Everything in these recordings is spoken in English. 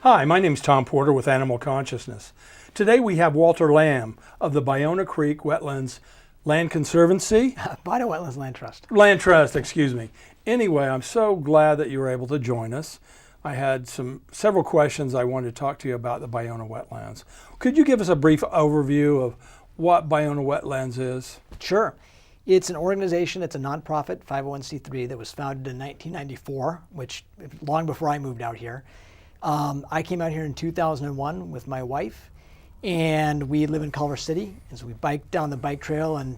Hi, my name is Tom Porter with Animal Consciousness. Today we have Walter Lamb of the Ballona Creek Wetlands Land Conservancy. Ballona Wetlands Land Trust. Land Trust, excuse me. Anyway, I'm so glad that you were able to join us. I had several questions I wanted to talk to you about the Ballona Wetlands. Could you give us a brief overview of what Ballona Wetlands is? Sure. It's an organization, it's a nonprofit 501c3 that was founded in 1994, which long before I moved out here. I came out here in 2001 with my wife, and we live in Culver City. And so we biked down the bike trail, and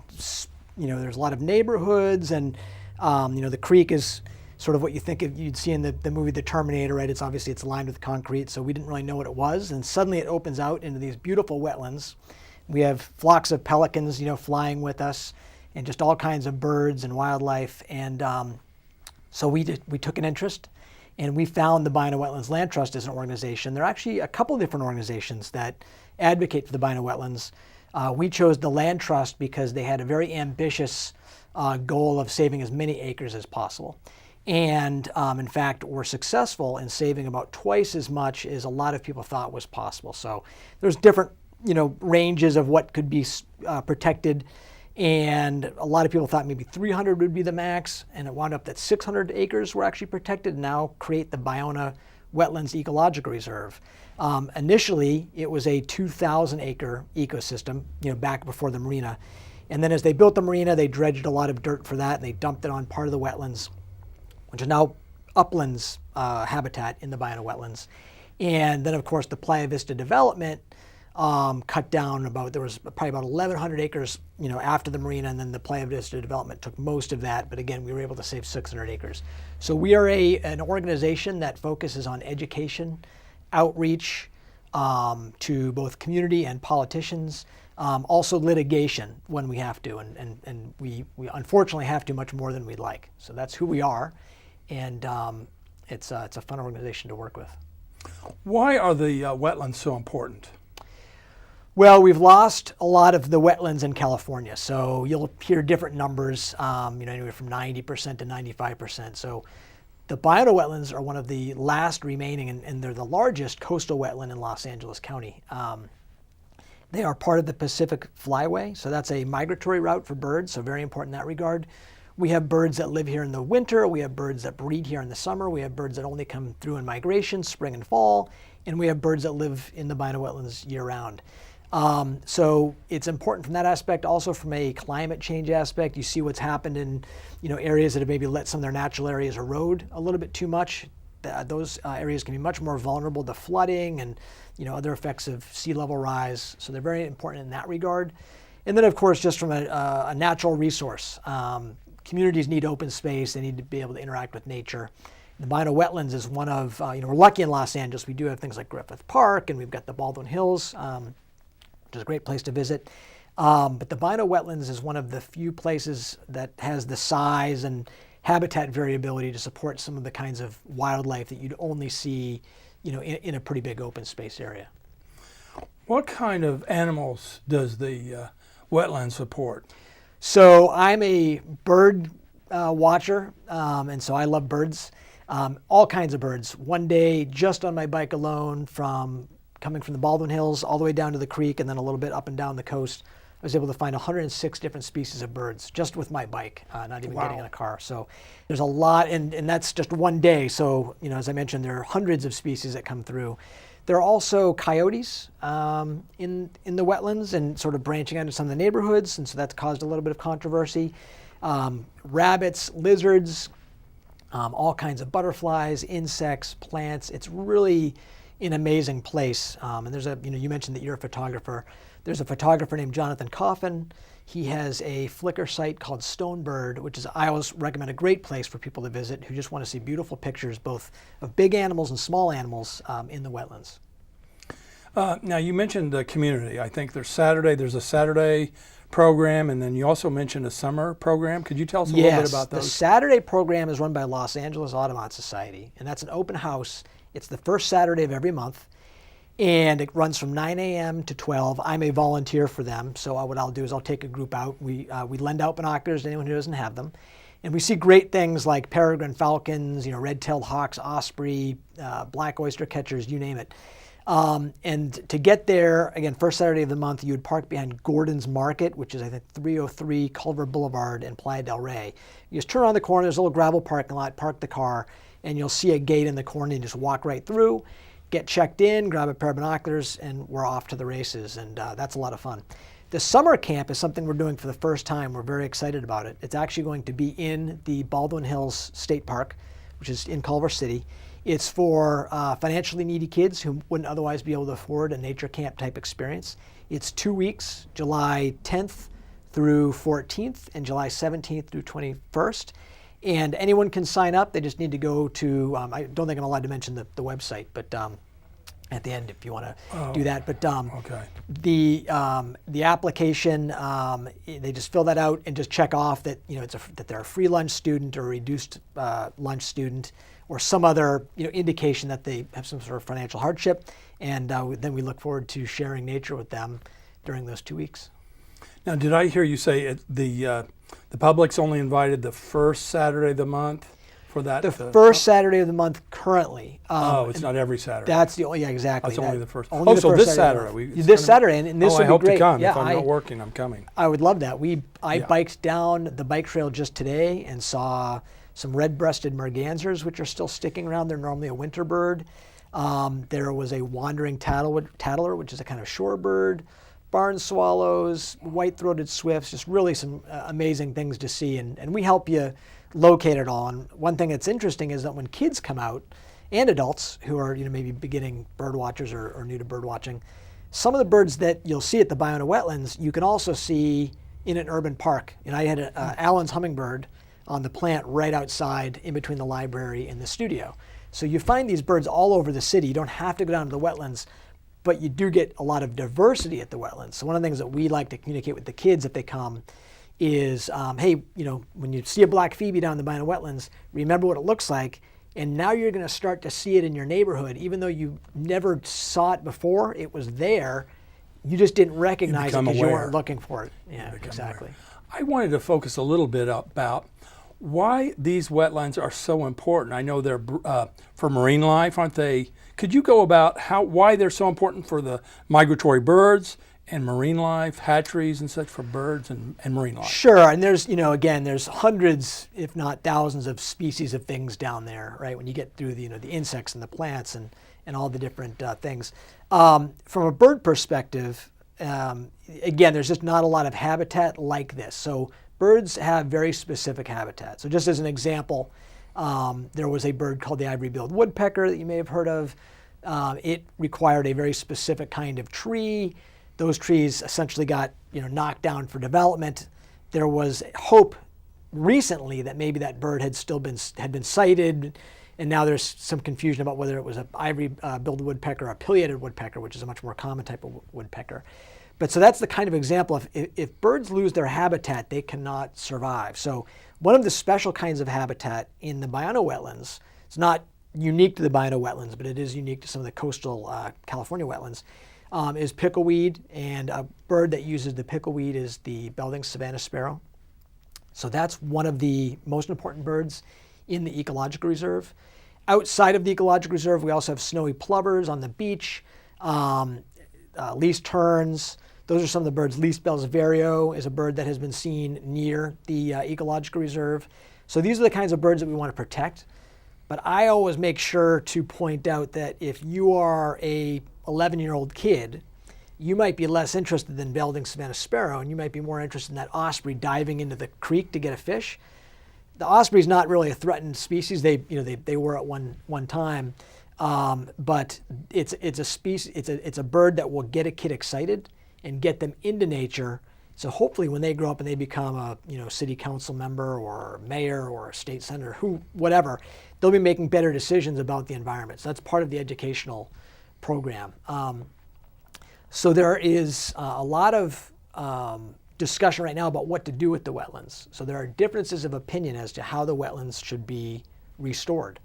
there's a lot of neighborhoods, and the creek is sort of what you think you'd see in the movie The Terminator, right? It's obviously lined with concrete, so we didn't really know what it was. And suddenly it opens out into these beautiful wetlands. We have flocks of pelicans, flying with us, and just all kinds of birds and wildlife. And so we took an interest, and we found the Ballona Wetlands Land Trust as an organization. There are actually a couple of different organizations that advocate for the Ballona Wetlands. We chose the Land Trust because they had a very ambitious goal of saving as many acres as possible. And in fact, were successful in saving about twice as much as a lot of people thought was possible. So there's different ranges of what could be protected. And a lot of people thought maybe 300 would be the max, and it wound up that 600 acres were actually protected and now create the Ballona Wetlands Ecological Reserve. Initially, it was a 2,000 acre ecosystem, back before the marina. And then as they built the marina, they dredged a lot of dirt for that, and they dumped it on part of the wetlands, which is now uplands habitat in the Ballona Wetlands. And then, of course, the Playa Vista development cut down there was probably about 1,100 acres, after the marina, and then the Playa Vista development took most of that. But again, we were able to save 600 acres. So we are an organization that focuses on education, outreach to both community and politicians, also litigation when we have to, and we unfortunately have to much more than we'd like. So that's who we are, and it's a fun organization to work with. Why are the wetlands so important? Well, we've lost a lot of the wetlands in California, so you'll hear different numbers, anywhere from 90% to 95%. So the Ballona Wetlands are one of the last remaining, and they're the largest coastal wetland in Los Angeles County. They are part of the Pacific Flyway, so that's a migratory route for birds, so very important in that regard. We have birds that live here in the winter, we have birds that breed here in the summer, we have birds that only come through in migration, spring and fall, and we have birds that live in the Ballona Wetlands year-round. So it's important from that aspect. Also from a climate change aspect, you see what's happened in areas that have maybe let some of their natural areas erode a little bit too much. Those areas can be much more vulnerable to flooding and other effects of sea level rise. So they're very important in that regard. And then of course, just from a natural resource, communities need open space. They need to be able to interact with nature. The Ballona Wetlands is one of, we're lucky in Los Angeles. We do have things like Griffith Park, and we've got the Baldwin Hills, which is a great place to visit. But the Ballona Wetlands is one of the few places that has the size and habitat variability to support some of the kinds of wildlife that you'd only see, in a pretty big open space area. What kind of animals does the wetland support? So I'm a bird watcher, and so I love birds, all kinds of birds. One day, just on my bike alone, coming from the Baldwin Hills all the way down to the creek and then a little bit up and down the coast, I was able to find 106 different species of birds just with my bike, not even getting in a car. So there's a lot, and that's just one day. So, as I mentioned, there are hundreds of species that come through. There are also coyotes in the wetlands and sort of branching out into some of the neighborhoods, and so that's caused a little bit of controversy. Rabbits, lizards, all kinds of butterflies, insects, plants. It's really an amazing place. And there's you mentioned that you're a photographer. There's a photographer named Jonathan Coffin. He has a Flickr site called Stonebird, which is, I always recommend, a great place for people to visit who just want to see beautiful pictures, both of big animals and small animals in the wetlands. Now you mentioned the community. I think there's a Saturday program, and then you also mentioned a summer program. Could you tell us a little bit about those? The Saturday program is run by Los Angeles Audubon Society, and that's an open house. It's the first Saturday of every month, and it runs from 9 a.m. to 12. I'm a volunteer for them, so what I'll do is I'll take a group out. We lend out binoculars to anyone who doesn't have them, And we see great things like peregrine falcons, red-tailed hawks, osprey, black oyster catchers, you name it. And to get there, again, first Saturday of the month, you would park behind Gordon's Market, which is, I think, 303 Culver Boulevard in Playa del Rey. You just turn around the corner, there's a little gravel parking lot, park the car, and you'll see a gate in the corner, and you just walk right through, get checked in, grab a pair of binoculars, and we're off to the races, and that's a lot of fun. The summer camp is something we're doing for the first time. We're very excited about it. It's actually going to be in the Baldwin Hills State Park, which is in Culver City. It's for financially needy kids who wouldn't otherwise be able to afford a nature camp type experience. It's 2 weeks, July 10th through 14th and July 17th through 21st. And anyone can sign up. They just need to go to, I don't think I'm allowed to mention the website, but at the end if you want to do that. But Okay. the application, they just fill that out and just check off that that they're a free lunch student or a reduced lunch student, or some other indication that they have some sort of financial hardship, and then we look forward to sharing nature with them during those 2 weeks. Now, did I hear you say the public's only invited the first Saturday of the month for that? The first Saturday of the month currently. It's not every Saturday. That's the only, yeah, exactly. That's only the first. Only the so first this Saturday. This Saturday, and this I would be hope great. to come. Yeah, If I'm not working, I'm coming. I would love that. I biked down the bike trail just today and saw some red-breasted mergansers, which are still sticking around. They're normally a winter bird. There was a wandering tattler, which is a kind of shorebird, barn swallows, white-throated swifts, just really some amazing things to see. And we help you locate it all. And one thing that's interesting is that when kids come out, and adults who are maybe beginning bird watchers or new to bird watching, some of the birds that you'll see at the Ballona Wetlands, you can also see in an urban park. I had Allen's hummingbird on the plant right outside in between the library and the studio. So you find these birds all over the city. You don't have to go down to the wetlands, but you do get a lot of diversity at the wetlands. So one of the things that we like to communicate with the kids if they come is, hey, when you see a black phoebe down the Ballona Wetlands, remember what it looks like, and now you're going to start to see it in your neighborhood. Even though you never saw it before, it was there. You just didn't recognize it because you weren't looking for it. Yeah, exactly. Aware. I wanted to focus a little bit about why these wetlands are so important. I know they're for marine life, aren't they? Could you go about why they're so important for the migratory birds and marine life, hatcheries and such for birds and marine life? Sure, and there's, again, there's hundreds, if not thousands of species of things down there, right? When you get through the insects and the plants and all the different things. From a bird perspective, again, there's just not a lot of habitat like this. So birds have very specific habitat. So just as an example, there was a bird called the ivory-billed woodpecker that you may have heard of. It required a very specific kind of tree. Those trees essentially got knocked down for development. There was hope recently that maybe that bird had been sighted, and now there's some confusion about whether it was an ivory-billed woodpecker or a pileated woodpecker, which is a much more common type of woodpecker. But so that's the kind of example of if birds lose their habitat, they cannot survive. So one of the special kinds of habitat in the Ballona Wetlands, it's not unique to the Ballona Wetlands, but it is unique to some of the coastal California wetlands, is pickleweed. And a bird that uses the pickleweed is the Belding savanna sparrow. So that's one of the most important birds in the ecological reserve. Outside of the ecological reserve, we also have snowy plovers on the beach, least terns. Those are some of the birds. Least Bell's vireo is a bird that has been seen near the ecological reserve. So these are the kinds of birds that we want to protect. But I always make sure to point out that if you are a 11-year-old kid, you might be less interested than Belding savanna sparrow, and you might be more interested in that osprey diving into the creek to get a fish. The osprey is not really a threatened species. They were at one time, but it's a species. It's a bird that will get a kid excited and get them into nature. So hopefully, when they grow up and they become a city council member or mayor or a state senator, whatever, they'll be making better decisions about the environment. So that's part of the educational program. So there is a lot of discussion right now about what to do with the wetlands. So there are differences of opinion as to how the wetlands should be restored.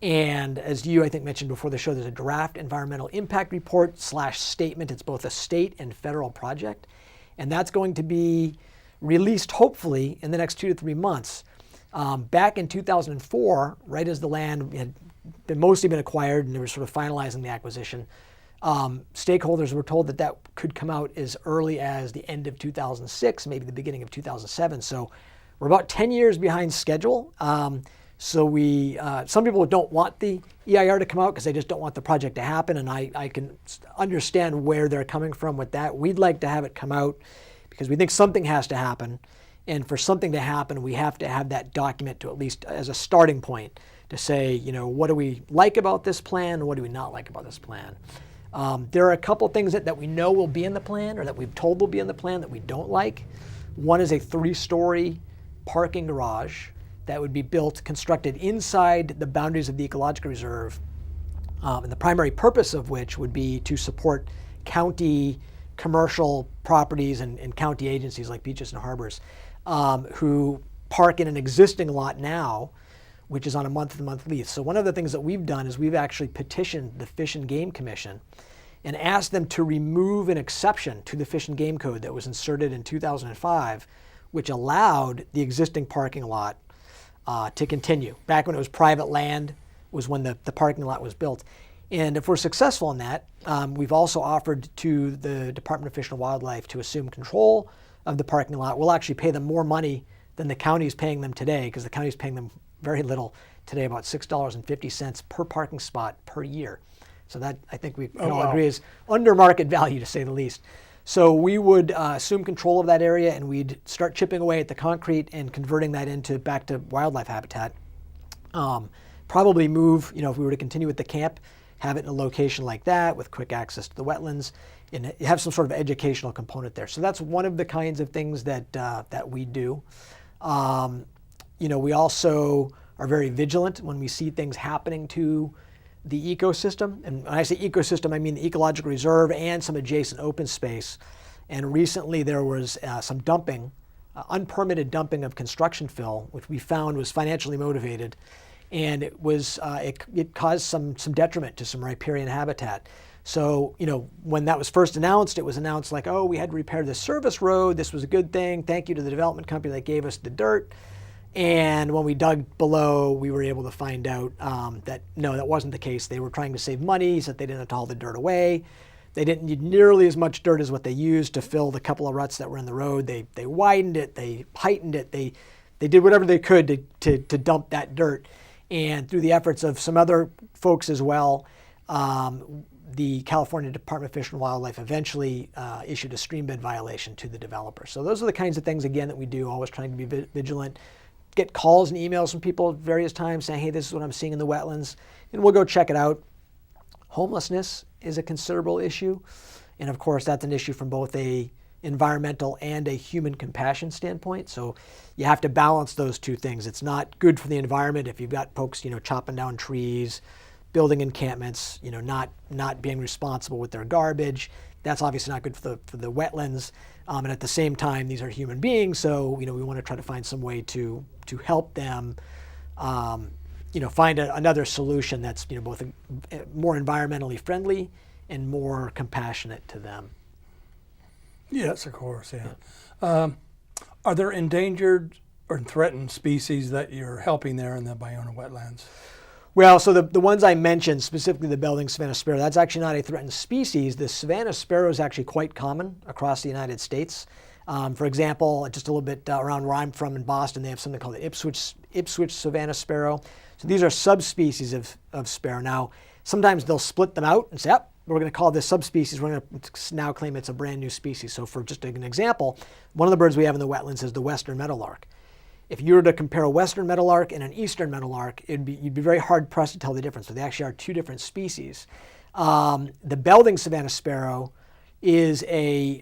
And as you, I think, mentioned before the show, there's a draft environmental impact report / statement. It's both a state and federal project. And that's going to be released, hopefully, in the next 2 to 3 months. Back in 2004, right as the land had mostly been acquired and they were sort of finalizing the acquisition, stakeholders were told that that could come out as early as the end of 2006, maybe the beginning of 2007. So we're about 10 years behind schedule. Some people don't want the EIR to come out because they just don't want the project to happen, and I can understand where they're coming from with that. We'd like to have it come out because we think something has to happen, and for something to happen, we have to have that document to at least as a starting point to say, what do we like about this plan and what do we not like about this plan. There are a couple things that we know will be in the plan or that we've told will be in the plan that we don't like. One is a 3-story parking garage that would be constructed inside the boundaries of the ecological reserve, and the primary purpose of which would be to support county commercial properties and county agencies like beaches and harbors who park in an existing lot now, which is on a month-to-month lease. So one of the things that we've done is we've actually petitioned the Fish and Game Commission and asked them to remove an exception to the Fish and Game Code that was inserted in 2005, which allowed the existing parking lot to continue. Back when it was private land was when the parking lot was built. And if we're successful in that, we've also offered to the Department of Fish and Wildlife to assume control of the parking lot. We'll actually pay them more money than the county is paying them today, because the county is paying them very little today, about $6.50 per parking spot per year. So that, I think we can all agree, is under market value, to say the least. So we would assume control of that area, and we'd start chipping away at the concrete and converting that back to wildlife habitat. Probably move, if we were to continue with the camp, have it in a location like that with quick access to the wetlands, and have some sort of educational component there. So that's one of the kinds of things that we do. We also are very vigilant when we see things happening to the ecosystem. And when I say ecosystem, I mean the ecological reserve and some adjacent open space. And recently there was some dumping, unpermitted dumping of construction fill, which we found was financially motivated. And it caused some detriment to some riparian habitat. So, when that was first announced, it was announced like, oh, we had to repair this service road. This was a good thing. Thank you to the development company that gave us the dirt. And when we dug below, we were able to find out that no, that wasn't the case. They were trying to save money, so that they didn't have to haul the dirt away. They didn't need nearly as much dirt as what they used to fill the couple of ruts that were in the road. They widened it, they heightened it, they did whatever they could to dump that dirt. And through the efforts of some other folks as well, the California Department of Fish and Wildlife eventually issued a stream bed violation to the developer. So those are the kinds of things, again, that we do, always trying to be vigilant. Get calls and emails from people at various times saying, hey, this is what I'm seeing in the wetlands, and we'll go check it out. Homelessness is a considerable issue, and of course that's an issue from both a environmental and a human compassion standpoint. So you have to balance those two things. It's not good for the environment if you've got folks, chopping down trees, building encampments, not being responsible with their garbage. That's obviously not good for the wetlands. And at the same time, these are human beings, so we want to try to find some way to help them, find another solution that's both more environmentally friendly and more compassionate to them. Yes, of course. Yeah. Are there endangered or threatened species that you're helping there in the Ballona Wetlands? Well, so the ones I mentioned, specifically the Belding Savannah sparrow, that's actually not a threatened species. The Savannah sparrow is actually quite common across the United States. For example, just a little bit around where I'm from in Boston, they have something called the Ipswich Savannah sparrow. So these are subspecies of sparrow. Now, sometimes they'll split them out and say, yep, we're going to call this subspecies. We're going to now claim it's a brand new species. So for just an example, one of the birds we have in the wetlands is the western meadowlark. If you were to compare a western meadowlark and an eastern meadowlark, you'd be very hard pressed to tell the difference. So they actually are two different species. The Belding Savannah sparrow is a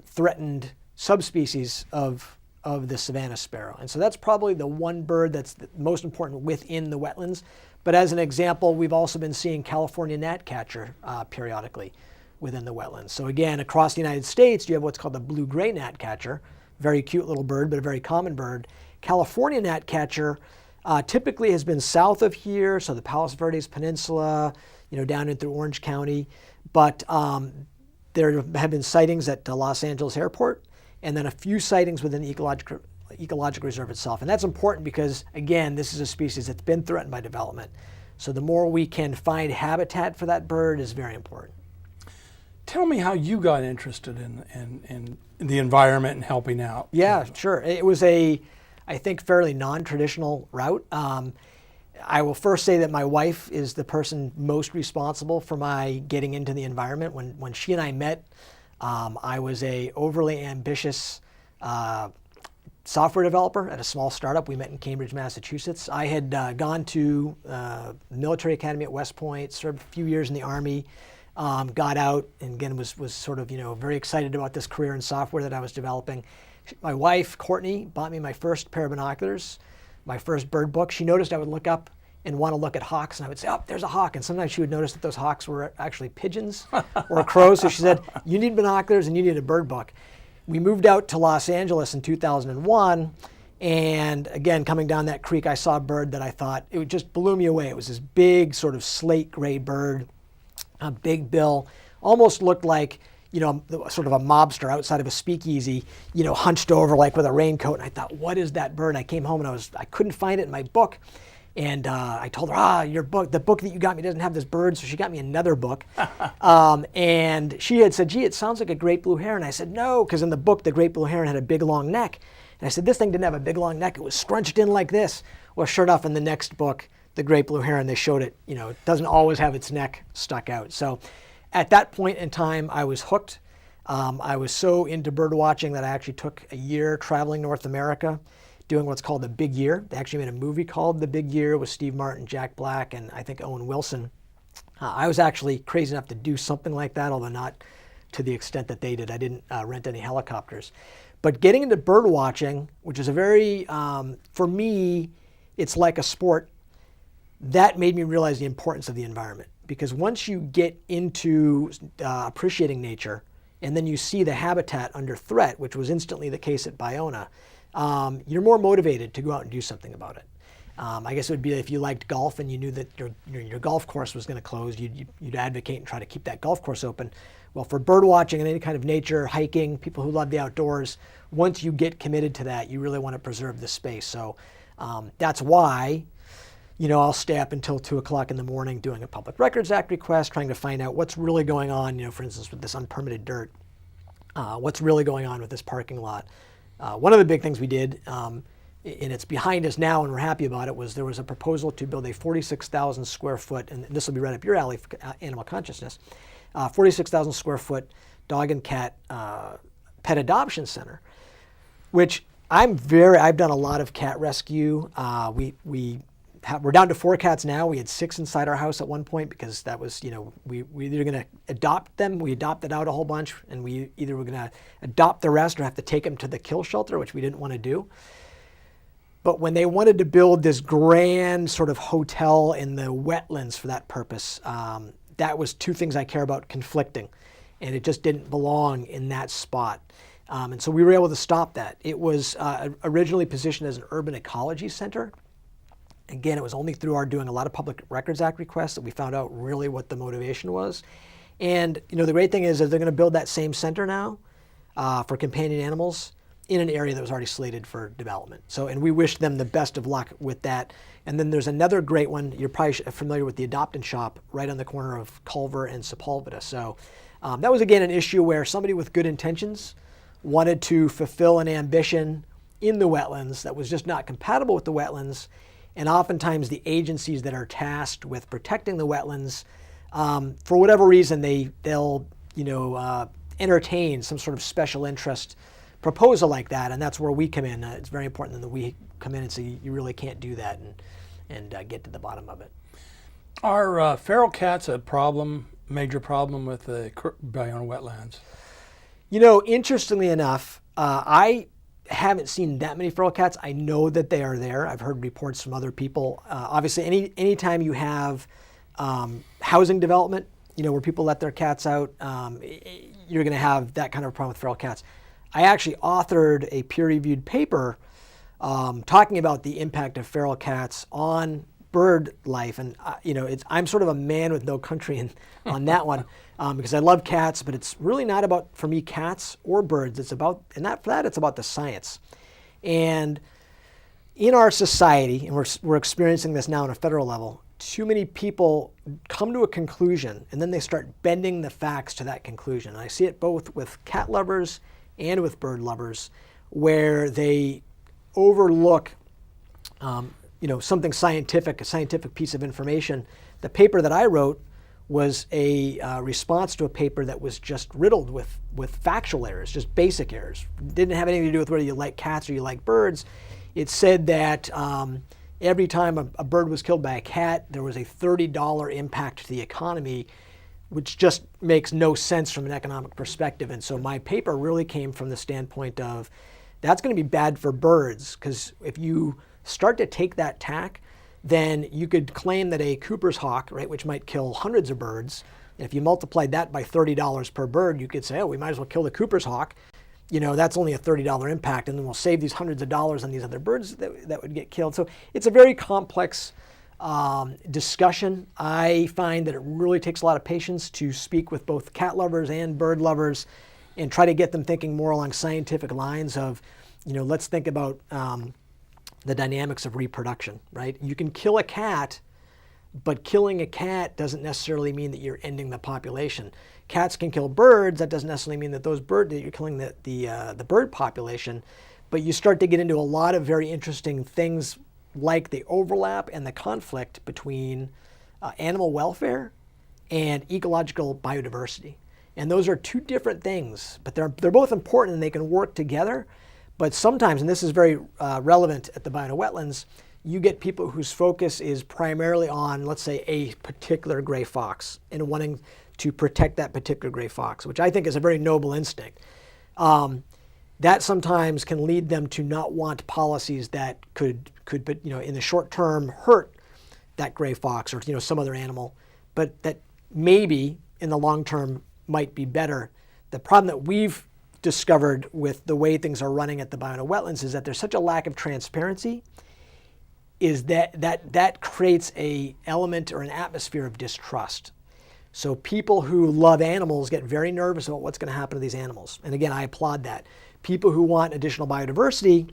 threatened subspecies of the Savannah sparrow. And so that's probably the one bird that's the most important within the wetlands. But as an example, we've also been seeing California gnatcatcher periodically within the wetlands. So again, across the United States, you have what's called the blue-gray gnatcatcher, very cute little bird, but a very common bird. California gnatcatcher typically has been south of here, so the Palos Verdes Peninsula, down in through Orange County. But there have been sightings at Los Angeles Airport, and then a few sightings within the ecological reserve itself. And that's important because, again, this is a species that's been threatened by development. So the more we can find habitat for that bird is very important. Tell me how you got interested in the environment and helping out. Yeah, sure. It was I think, fairly non-traditional route. I will first say that my wife is the person most responsible for my getting into the environment. When she and I met, I was a overly ambitious software developer at a small startup. We met in Cambridge, Massachusetts. I had gone to military academy at West Point, served a few years in the Army, got out, and again was sort of very excited about this career in software that I was developing. My wife, Courtney, bought me my first pair of binoculars, my first bird book. She noticed I would look up and want to look at hawks, and I would say, oh, there's a hawk. And sometimes she would notice that those hawks were actually pigeons or crows. So she said, you need binoculars and you need a bird book. We moved out to Los Angeles in 2001. And again, coming down that creek, I saw a bird that I thought, it just blew me away. It was this big sort of slate gray bird, a big bill, almost looked like, sort of a mobster outside of a speakeasy, hunched over like with a raincoat. And I thought, what is that bird? And I came home and I couldn't find it in my book. And I told her, the book that you got me doesn't have this bird. So she got me another book. And she had said, gee, it sounds like a great blue heron. I said, no, because in the book, the great blue heron had a big long neck. And I said, this thing didn't have a big long neck. It was scrunched in like this. Well, sure enough, in the next book, the great blue heron, they showed it, it doesn't always have its neck stuck out. So at that point in time, I was hooked. I was so into bird watching that I actually took a year traveling North America, doing what's called the Big Year. They actually made a movie called The Big Year with Steve Martin, Jack Black, and I think Owen Wilson. I was actually crazy enough to do something like that, although not to the extent that they did. I didn't rent any helicopters. But getting into bird watching, which is a very, for me, it's like a sport, that made me realize the importance of the environment. Because once you get into appreciating nature, and then you see the habitat under threat, which was instantly the case at Ballona, you're more motivated to go out and do something about it. I guess it would be if you liked golf and you knew that your golf course was going to close, you'd advocate and try to keep that golf course open. Well, for bird watching and any kind of nature, hiking, people who love the outdoors, once you get committed to that, you really want to preserve the space. So that's why I'll stay up until 2 o'clock in the morning doing a Public Records Act request, trying to find out what's really going on, for instance, with this unpermitted dirt, what's really going on with this parking lot. One of the big things we did, and it's behind us now and we're happy about it, was there was a proposal to build a 46,000 square foot, and this will be right up your alley for animal consciousness, 46,000 square foot dog and cat pet adoption center, which I've done a lot of cat rescue. We're down to 4 cats now. We had 6 inside our house at one point because that was, we either going to adopt them. We adopted out a whole bunch, and we either were going to adopt the rest or have to take them to the kill shelter, which we didn't want to do. But when they wanted to build this grand sort of hotel in the wetlands for that purpose, that was 2 things I care about conflicting, and it just didn't belong in that spot. And so we were able to stop that. It was originally positioned as an urban ecology center. Again, it was only through our doing a lot of Public Records Act requests that we found out really what the motivation was. And the great thing is that they're going to build that same center now for companion animals in an area that was already slated for development. So, and we wish them the best of luck with that. And then there's another great one. You're probably familiar with the Adopt and Shop right on the corner of Culver and Sepulveda. So that was, again, an issue where somebody with good intentions wanted to fulfill an ambition in the wetlands that was just not compatible with the wetlands. And oftentimes the agencies that are tasked with protecting the wetlands, for whatever reason, they'll entertain some sort of special interest proposal like that, and that's where we come in. It's very important that we come in and say you really can't do that, and get to the bottom of it. Are feral cats a major problem with the Ballona wetlands? Interestingly enough, I haven't seen that many feral cats. I know that they are there. I've heard reports from other people. Obviously, anytime you have housing development, where people let their cats out, you're going to have that kind of problem with feral cats. I actually authored a peer-reviewed paper talking about the impact of feral cats on bird life, and I'm sort of a man with no country on that one because I love cats, but it's really not about, for me, cats or birds. It's about, and for that it's about the science. And in our society, and we're experiencing this now on a federal level, too many people come to a conclusion and then they start bending the facts to that conclusion. And I see it both with cat lovers and with bird lovers, where they overlook something scientific, a scientific piece of information. The paper that I wrote was a response to a paper that was just riddled with factual errors, just basic errors. Didn't have anything to do with whether you like cats or you like birds. It said that every time a bird was killed by a cat, there was a $30 impact to the economy, which just makes no sense from an economic perspective. And so my paper really came from the standpoint of that's going to be bad for birds, because if you start to take that tack, then you could claim that a Cooper's hawk, right, which might kill hundreds of birds, and if you multiplied that by $30 per bird, you could say, oh, we might as well kill the Cooper's hawk. That's only a $30 impact, and then we'll save these hundreds of dollars on these other birds that would get killed. So it's a very complex discussion. I find that it really takes a lot of patience to speak with both cat lovers and bird lovers and try to get them thinking more along scientific lines of, let's think about the dynamics of reproduction, right? You can kill a cat, but killing a cat doesn't necessarily mean that you're ending the population. Cats can kill birds. That doesn't necessarily mean that that you're killing the bird population. But you start to get into a lot of very interesting things like the overlap and the conflict between animal welfare and ecological biodiversity. And those are two different things, but they're both important and they can work together. But sometimes, and this is very relevant at the Ballona Wetlands, you get people whose focus is primarily on, let's say, a particular gray fox and wanting to protect that particular gray fox, which I think is a very noble instinct. That sometimes can lead them to not want policies that could in the short term hurt that gray fox or some other animal, but that maybe in the long term might be better. The problem that we've discovered with the way things are running at the Ballona Wetlands is that there's such a lack of transparency, is that creates a element or an atmosphere of distrust. So people who love animals get very nervous about what's going to happen to these animals. And again, I applaud that. People who want additional biodiversity,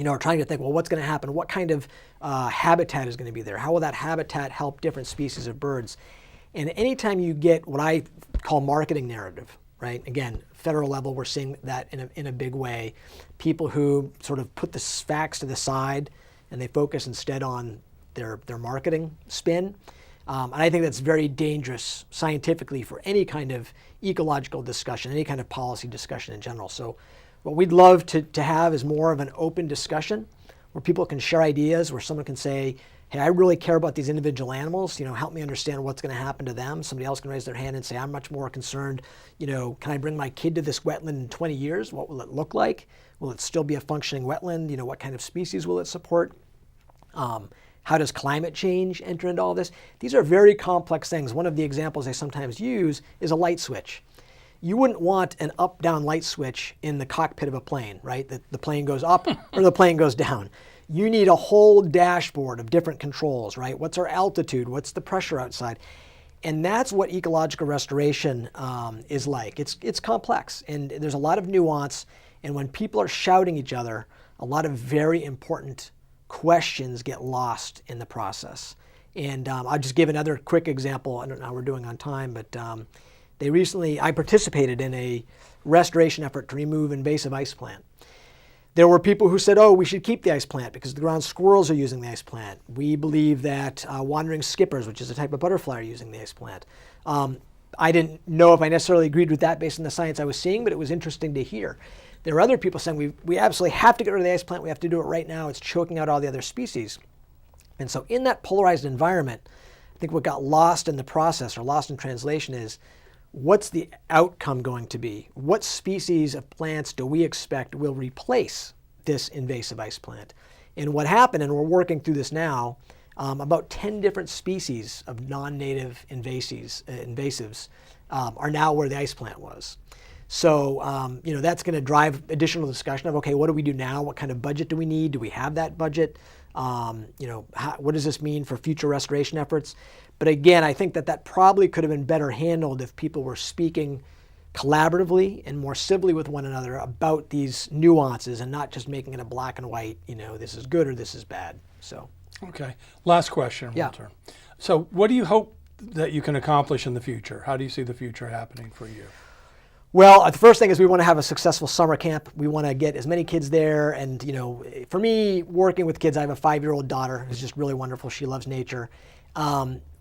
are trying to think, well, what's going to happen? What kind of habitat is going to be there? How will that habitat help different species of birds? And anytime you get what I call marketing narrative, right? Again, federal level, we're seeing that in a big way. People who sort of put the facts to the side and they focus instead on their marketing spin. And I think that's very dangerous scientifically for any kind of ecological discussion, any kind of policy discussion in general. So what we'd love to have is more of an open discussion where people can share ideas, where someone can say, hey, I really care about these individual animals, help me understand what's going to happen to them. Somebody else can raise their hand and say, I'm much more concerned, can I bring my kid to this wetland in 20 years? What will it look like? Will it still be a functioning wetland? What kind of species will it support? How does climate change enter into all this? These are very complex things. One of the examples I sometimes use is a light switch. You wouldn't want an up-down light switch in the cockpit of a plane, right? That the plane goes up or the plane goes down. You need a whole dashboard of different controls, right? What's our altitude? What's the pressure outside? And that's what ecological restoration is like. It's complex, and there's a lot of nuance. And when people are shouting each other, a lot of very important questions get lost in the process. And I'll just give another quick example. I don't know how we're doing on time, but I participated in a restoration effort to remove invasive ice plant. There were people who said, oh, we should keep the ice plant because the ground squirrels are using the ice plant. We believe that wandering skippers, which is a type of butterfly, are using the ice plant. I didn't know if I necessarily agreed with that based on the science I was seeing, but it was interesting to hear. There were other people saying we absolutely have to get rid of the ice plant. We have to do it right now. It's choking out all the other species. And so in that polarized environment, I think what got lost in the process or lost in translation is, what's the outcome going to be? What species of plants do we expect will replace this invasive ice plant? And what happened, and we're working through this now, about 10 different species of non-native invasives are now where the ice plant was. So that's going to drive additional discussion of, okay, what do we do now? What kind of budget do we need? Do we have that budget? What does this mean for future restoration efforts? But again, I think that probably could have been better handled if people were speaking collaboratively and more civilly with one another about these nuances and not just making it a black and white, this is good or this is bad. So. Okay. Last question, Yeah. Walter. So what do you hope that you can accomplish in the future? How do you see the future happening for you? Well, the first thing is we want to have a successful summer camp. We want to get as many kids there. And, for me, working with kids, I have a 5-year-old daughter who's just really wonderful. She loves nature.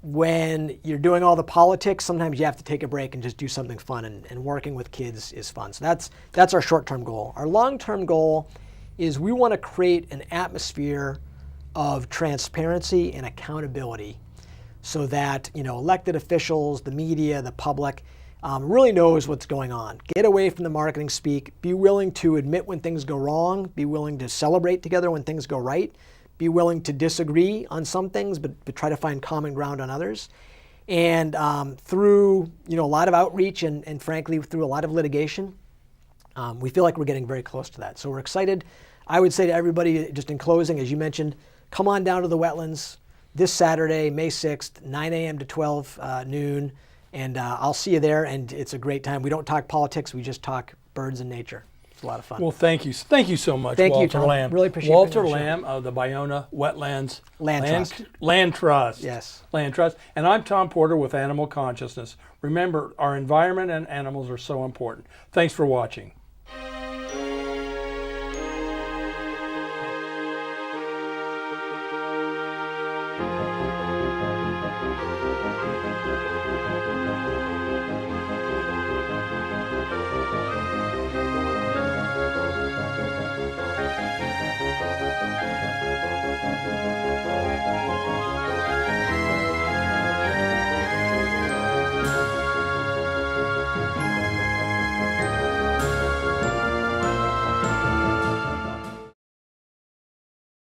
When you're doing all the politics, sometimes you have to take a break and just do something fun. And working with kids is fun. So that's our short-term goal. Our long-term goal is we want to create an atmosphere of transparency and accountability so that, elected officials, the media, the public, really knows what's going on. Get away from the marketing speak. Be willing to admit when things go wrong. Be willing to celebrate together when things go right. Be willing to disagree on some things, but try to find common ground on others. And through a lot of outreach and frankly through a lot of litigation, we feel like we're getting very close to that. So we're excited. I would say to everybody, just in closing, as you mentioned, come on down to the wetlands this Saturday, May 6th, 9 a.m. to 12 noon. And I'll see you there, and it's a great time. We don't talk politics, we just talk birds and nature. It's a lot of fun. Well, thank you. Thank you so much, Thank you, Walter Tom. Lamb. Really appreciate Walter being on the show. Lamb of the Ballona Wetlands Land Trust. Land Trust. Yes. Land Trust. And I'm Tom Porter with Animal Consciousness. Remember, our environment and animals are so important. Thanks for watching.